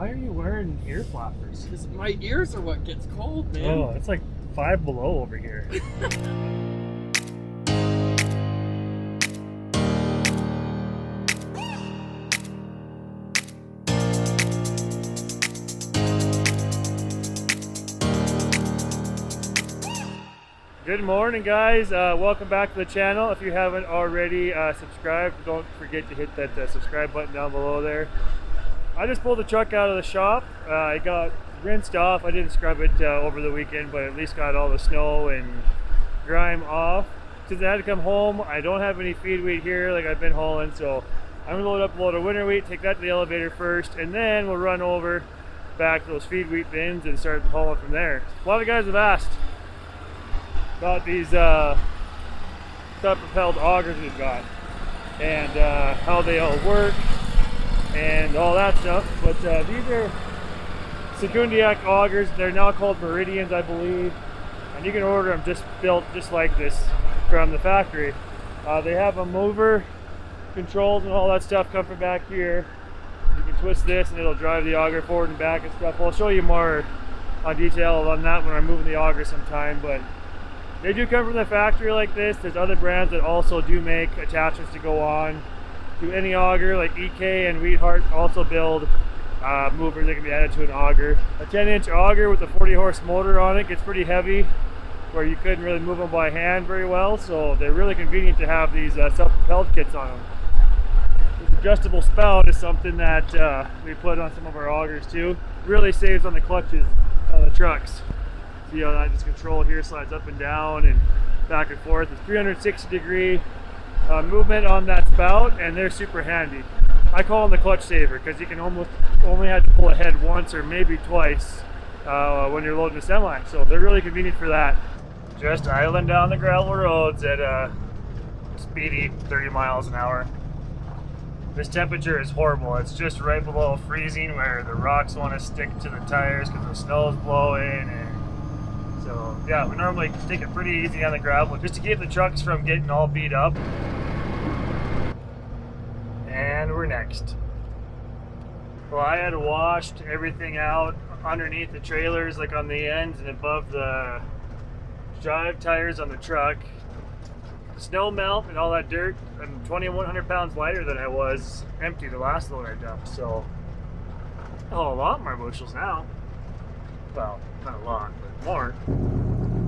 Why are you wearing ear flappers? Because my ears are what gets cold, man. Oh, it's like 5 below over here. Good morning, guys. Welcome back to the channel. If you haven't already subscribed, don't forget to hit that subscribe button down below there. I just pulled the truck out of the shop. It got rinsed off. I didn't scrub it over the weekend, but at least got all the snow and grime off. Since I had to come home, I don't have any feed wheat here like I've been hauling, so I'm gonna load up a load of winter wheat, take that to the elevator first, and then we'll run over back to those feed wheat bins and start hauling from there. A lot of guys have asked about these self-propelled augers we've got and how they all work and all that stuff. But these are Segundiak augers. They're now called Meridians, I believe, and you can order them just built just like this from the factory. They have a mover controls and all that stuff come from back here. You can twist this and it'll drive the auger forward and back and stuff. I'll show you more detail on that when I'm moving the auger sometime, but they do come from the factory like this. There's other brands that also do make attachments to go on to any auger, like EK and Wheatheart also build movers that can be added to an auger. A 10-inch auger with a 40-horse motor on it gets pretty heavy, where you couldn't really move them by hand very well, so they're really convenient to have these self-propelled kits on them. This adjustable spout is something that we put on some of our augers too. Really saves on the clutches on the trucks. See how that just control here slides up and down and back and forth. It's 360-degree movement on that spout, and they're super handy. I call them the clutch saver because you can almost only have to pull ahead once or maybe twice when you're loading a semi. So they're really convenient for that. Just idling down the gravel roads at a speedy 30 miles an hour. This temperature is horrible. It's just right below freezing, where the rocks want to stick to the tires because the snow's blowing. And so yeah, we normally take it pretty easy on the gravel just to keep the trucks from getting all beat up. And we're next. Well, I had washed everything out underneath the trailers, like on the ends and above the drive tires on the truck. Snow melt and all that dirt. I'm 2,100 pounds lighter than I was empty the last load I dumped, so a lot more bushels now. Well, not a lot, but more.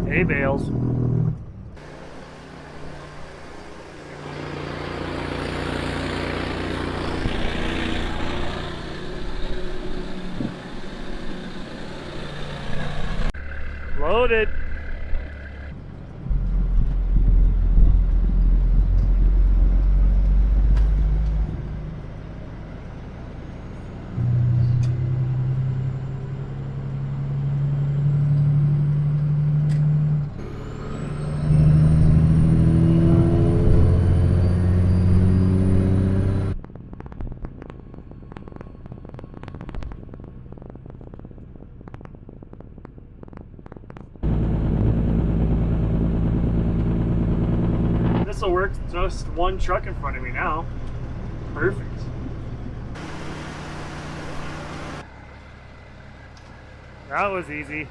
Hay bales. Loaded. This'll work, just one truck in front of me now. Perfect. That was easy.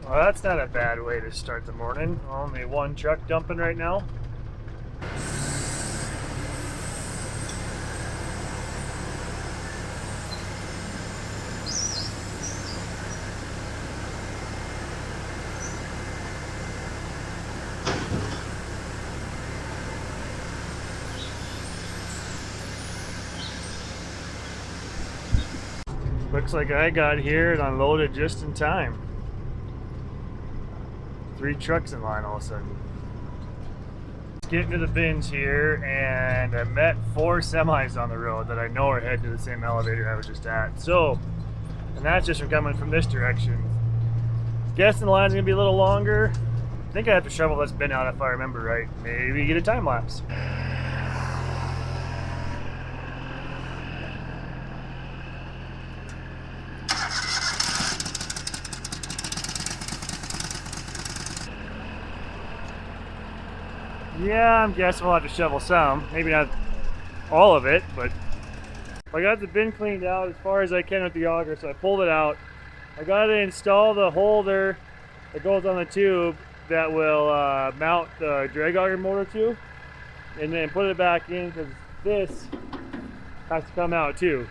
Well, that's not a bad way to start the morning. Only one truck dumping right now. Looks like I got here and unloaded just in time. 3 trucks in line all of a sudden. Let's get into the bins here, and I met 4 semis on the road that I know are heading to the same elevator I was just at. So, and that's just from coming from this direction. Guessing the line's gonna be a little longer. I think I have to shovel this bin out if I remember right. Maybe get a time lapse. Yeah, I'm guessing we'll have to shovel some. Maybe not all of it, but I got the bin cleaned out as far as I can with the auger, so I pulled it out. I got to install the holder that goes on the tube that will mount the drag auger motor to, and then put it back in because this has to come out too.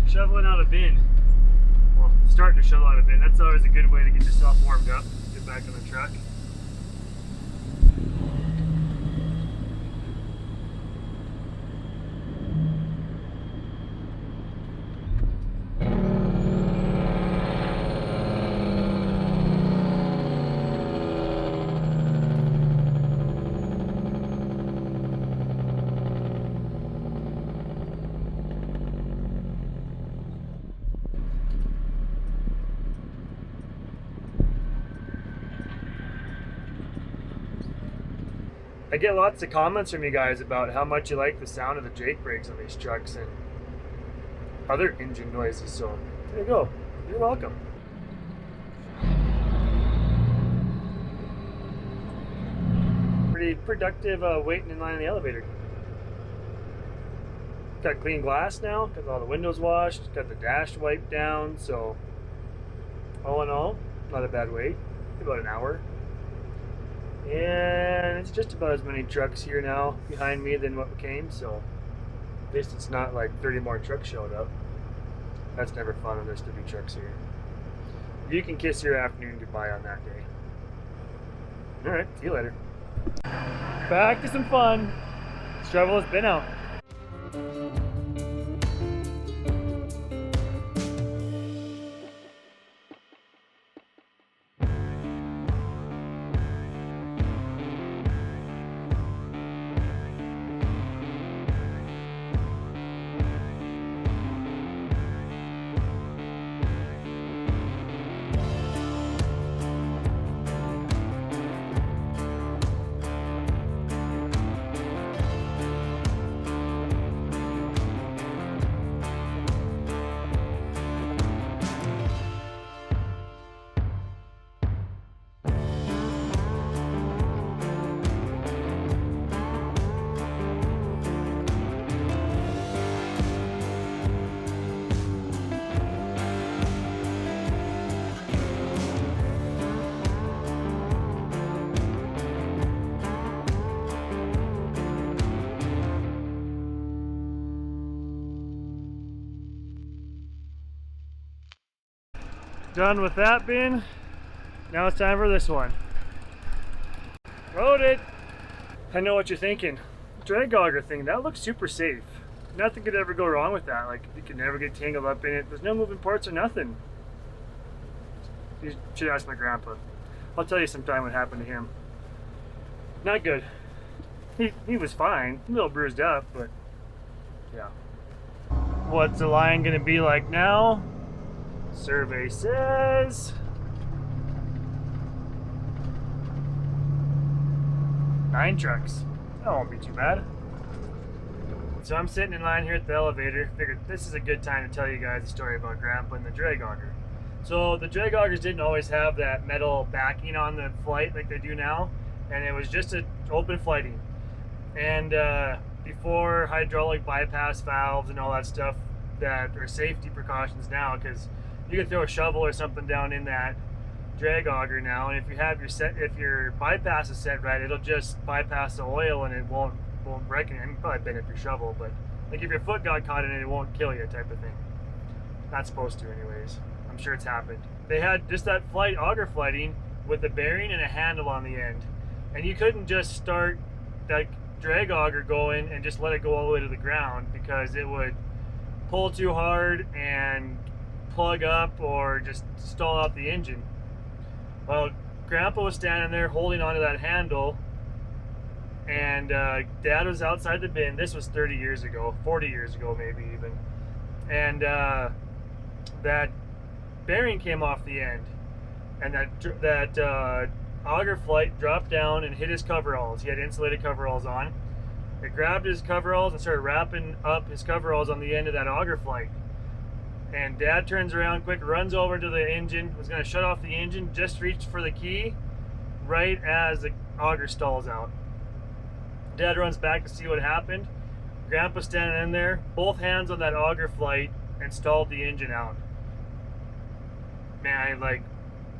Shoveling out a bin. Well, starting to shovel out a bin. That's always a good way to get yourself warmed up. Get back on the truck. I get lots of comments from you guys about how much you like the sound of the Jake brakes on these trucks and other engine noises, so there you go. You're welcome. Pretty productive waiting in line in the elevator. Got clean glass now, got all the windows washed, got the dash wiped down, so all in all, not a bad wait. About an hour. And it's just about as many trucks here now behind me than what came, so at least it's not like 30 more trucks showed up. That's never fun when there's 30 trucks here. You can kiss your afternoon goodbye on that day. Alright, see you later. Back to some fun. Shovel has been out. Done with that bin. Now it's time for this one. Loaded. I know what you're thinking. Drag auger thing, that looks super safe. Nothing could ever go wrong with that. Like, you could never get tangled up in it. There's no moving parts or nothing. You should ask my grandpa. I'll tell you sometime what happened to him. Not good. He was fine. A little bruised up, but yeah. What's the line gonna be like now? Survey says 9 trucks. That won't be too bad. So I'm sitting in line here at the elevator. Figured this is a good time to tell you guys a story about Grandpa and the drag auger. So the drag augers didn't always have that metal backing on the flight like they do now, and it was just an open flighting. And before hydraulic bypass valves and all that stuff that are safety precautions now, because you can throw a shovel or something down in that drag auger now, and if you have if your bypass is set right, it'll just bypass the oil and it won't break it. I mean, probably bend up your shovel, but like if your foot got caught in it, it won't kill you type of thing. Not supposed to anyways. I'm sure it's happened. They had just that auger flighting with a bearing and a handle on the end, and you couldn't just start that drag auger going and just let it go all the way to the ground, because it would pull too hard and plug up or just stall out the engine. Well, Grandpa was standing there holding onto that handle, and Dad was outside the bin. This was 30 years ago, 40 years ago maybe even, and that bearing came off the end, and that auger flight dropped down and hit his coveralls. He had insulated coveralls on. It grabbed his coveralls and started wrapping up his coveralls on the end of that auger flight. And Dad turns around quick, runs over to the engine, was going to shut off the engine, just reached for the key right as the auger stalls out. Dad runs back to see what happened. Grandpa standing in there, both hands on that auger flight, and stalled the engine out. Man, like,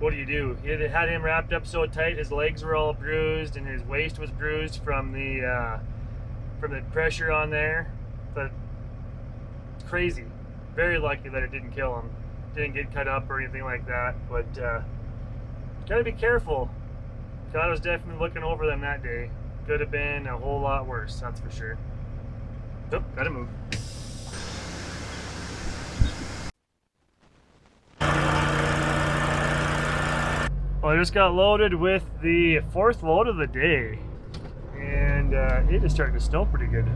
what do? It had him wrapped up so tight, his legs were all bruised and his waist was bruised from the pressure on there. But crazy. Very lucky that it didn't kill him. Didn't get cut up or anything like that. But gotta be careful. God was definitely looking over them that day. Could have been a whole lot worse, that's for sure. Oh, gotta move. Well, I just got loaded with the 4th load of the day, and it is starting to snow pretty good.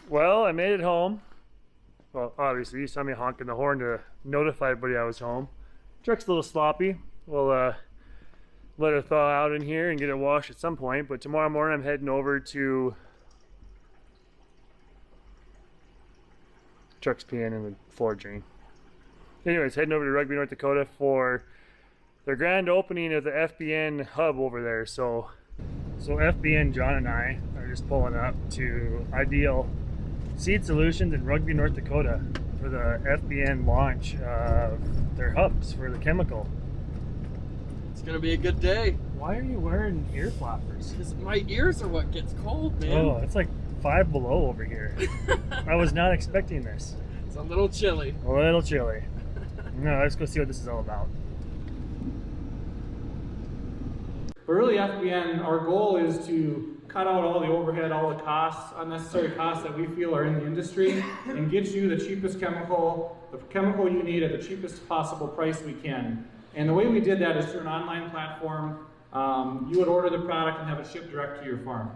Well, I made it home. Well, obviously, you saw me honking the horn to notify everybody I was home. Truck's a little sloppy. We'll let it thaw out in here and get it washed at some point. But tomorrow morning, I'm heading over to... Truck's peeing in the floor drain. Anyways, heading over to Rugby, North Dakota for their grand opening of the FBN hub over there. So So FBN John and I are just pulling up to Ideal Seed Solutions in Rugby, North Dakota for the FBN launch of their hubs for the chemical. It's gonna be a good day. Why are you wearing ear flappers? Because my ears are what gets cold, man. Oh, it's like 5 below over here. I was not expecting this. It's a little chilly. A little chilly. No, let's go see what this is all about. But really, FBN, our goal is to cut out all the overhead, all the costs, unnecessary costs that we feel are in the industry, and get you the cheapest chemical, the chemical you need at the cheapest possible price we can. And the way we did that is through an online platform. You would order the product and have it shipped direct to your farm.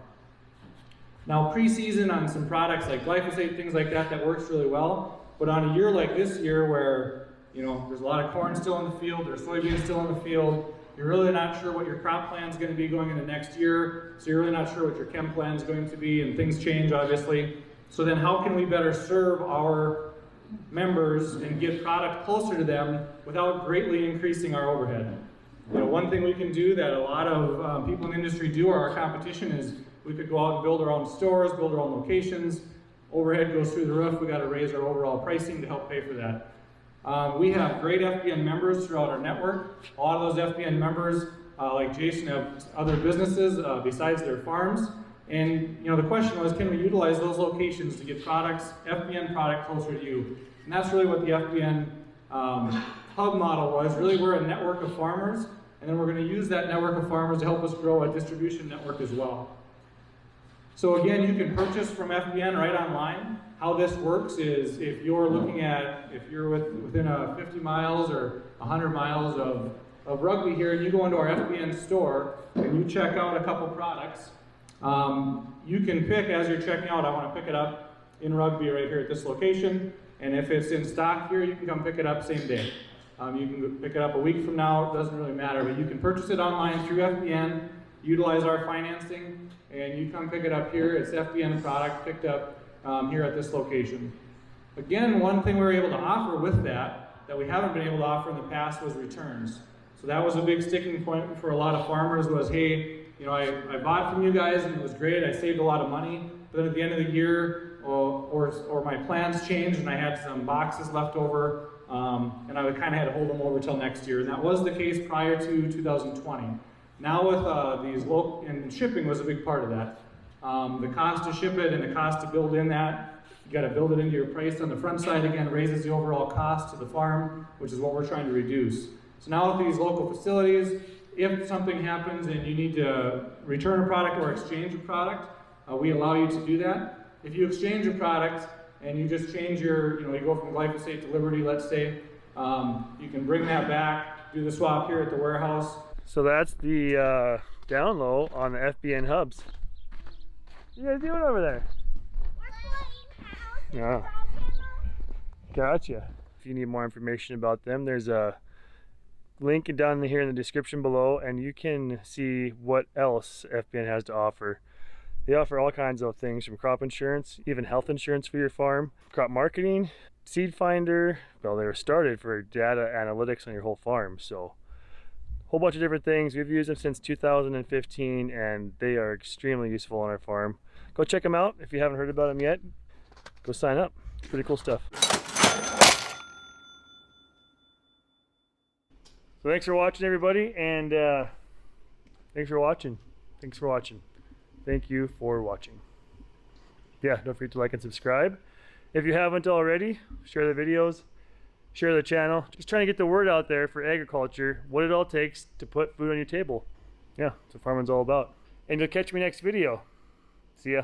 Now, pre-season on some products like glyphosate, things like that, that works really well. But on a year like this year where, you know, there's a lot of corn still in the field, there's soybeans still in the field, you're really not sure what your crop plan is going to be going into next year, so you're really not sure what your chem plan is going to be, and things change, obviously. So then how can we better serve our members and get product closer to them without greatly increasing our overhead? You know, one thing we can do that a lot of people in the industry do, or our competition, is we could go out and build our own stores, build our own locations. Overhead goes through the roof. We got to raise our overall pricing to help pay for that. We have great FBN members throughout our network. A lot of those FBN members, like Jason, have other businesses besides their farms. And you know, the question was, can we utilize those locations to get products, FBN product, closer to you? And that's really what the FBN hub model was. Really, we're a network of farmers, and then we're going to use that network of farmers to help us grow a distribution network as well. So again, you can purchase from FBN right online. How this works is if you're looking at, if you're within 50 miles or 100 miles of Rugby here, and you go into our FBN store and you check out a couple products, you can pick as you're checking out, I want to pick it up in Rugby right here at this location, and if it's in stock here, you can come pick it up same day. You can pick it up a week from now, it doesn't really matter, but you can purchase it online through FBN, utilize our financing, and you come pick it up here. It's FBN product picked up here at this location. Again, one thing we were able to offer with that we haven't been able to offer in the past was returns. So that was a big sticking point for a lot of farmers was, hey, you know, I bought from you guys and it was great, I saved a lot of money, but then at the end of the year, or my plans changed and I had some boxes left over, and I would kind of had to hold them over till next year. And that was the case prior to 2020. Now with these local, and shipping was a big part of that. The cost to ship it and the cost to build in that, you got to build it into your price on the front side, again, raises the overall cost to the farm, which is what we're trying to reduce. So now with these local facilities, if something happens and you need to return a product or exchange a product, we allow you to do that. If you exchange a product and you just change your, you know, you go from glyphosate to Liberty, let's say, you can bring that back, do the swap here at the warehouse. So that's the down low on the FBN hubs. What are you guys doing over there? Yeah. Gotcha. If you need more information about them, there's a link down here in the description below, and you can see what else FBN has to offer. They offer all kinds of things, from crop insurance, even health insurance for your farm, crop marketing, seed finder. Well, they were started for data analytics on your whole farm, so whole bunch of different things. We've used them since 2015 and they are extremely useful on our farm. Go check them out if you haven't heard about them yet. Go sign up. It's pretty cool stuff. So thanks for watching, everybody, and thanks for watching. Thank you for watching. Yeah, don't forget to like and subscribe. If you haven't already, share the videos. Share the channel. Just trying to get the word out there for agriculture, what it all takes to put food on your table. Yeah, that's what farming's all about. And you'll catch me next video. See ya.